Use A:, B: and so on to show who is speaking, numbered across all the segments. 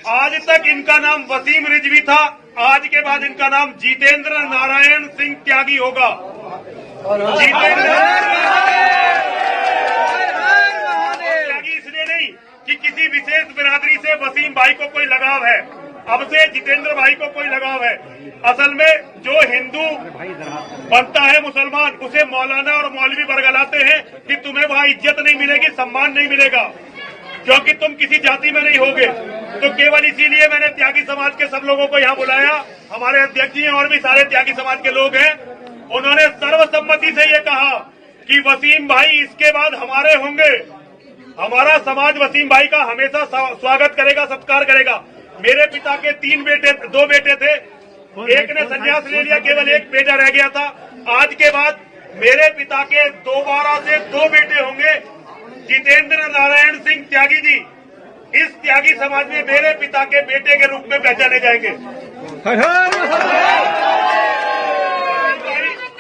A: आज तक इनका नाम वसीम रिजवी था, आज के बाद इनका नाम जितेंद्र नारायण सिंह त्यागी होगा। जितेंद्र त्यागी इसलिए नहीं कि किसी विशेष बिरादरी से वसीम भाई को कोई लगाव है, अब से जितेंद्र भाई को कोई लगाव है। असल में जो हिंदू बनता है मुसलमान, उसे मौलाना और मौलवी बरगलाते हैं कि तुम्हें वहां इज्जत नहीं मिलेगी, सम्मान नहीं मिलेगा, क्योंकि तुम किसी जाति में नहीं होगे। तो केवल इसीलिए मैंने त्यागी समाज के सब लोगों को यहाँ बुलाया। हमारे अध्यक्ष जी हैं और भी सारे त्यागी समाज के लोग हैं। उन्होंने सर्वसम्मति से ये कहा कि वसीम भाई इसके बाद हमारे होंगे। हमारा समाज वसीम भाई का हमेशा स्वागत करेगा, सत्कार करेगा। मेरे पिता के दो बेटे थे, एक ने संन्यास ले लिया, केवल एक बेटा रह गया था। आज के बाद मेरे पिता के दोबारा से 2 बेटे होंगे। जितेंद्र नारायण सिंह त्यागी जी इस त्यागी समाज में मेरे पिता के बेटे के रूप में पहचाने जाएंगे।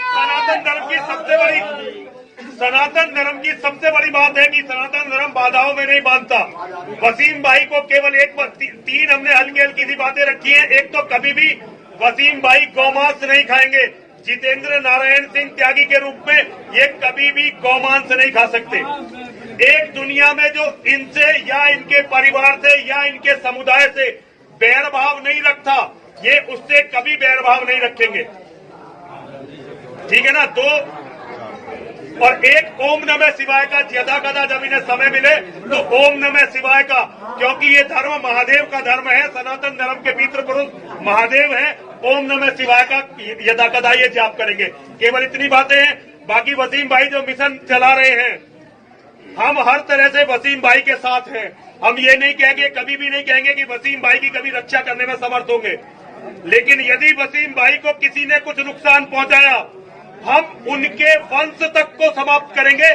A: सनातन धर्म की सबसे बड़ी बात है कि सनातन धर्म बाधाओं में नहीं बांधता। वसीम भाई को केवल 3 हमने हल्की सी बातें रखी हैं। एक तो कभी भी वसीम भाई गौमांस नहीं खाएंगे। जितेंद्र नारायण सिंह त्यागी के रूप में ये कभी भी गौमांस नहीं खा सकते। एक दुनिया में जो इनसे या इनके परिवार से या इनके समुदाय से बैरभाव नहीं रखता, ये उससे कभी बैरभाव नहीं रखेंगे। ठीक है ना। 2 और एक ओम नमः शिवाय का यदा कदा जब इन्हें समय मिले तो ओम नमः शिवाय का, क्योंकि ये धर्म महादेव का धर्म है। सनातन धर्म के पितृ पुरुष महादेव है। ओम नमः शिवाय का यदा कदा ये जाप करेंगे। केवल इतनी बातें हैं। बाकी वसीम भाई जो मिशन चला रहे हैं, हम हर तरह से वसीम भाई के साथ हैं। हम ये नहीं कहेंगे, कभी भी नहीं कहेंगे कि वसीम भाई की कभी रक्षा करने में समर्थ होंगे, लेकिन यदि वसीम भाई को किसी ने कुछ नुकसान पहुंचाया, हम उनके वंश तक को समाप्त करेंगे।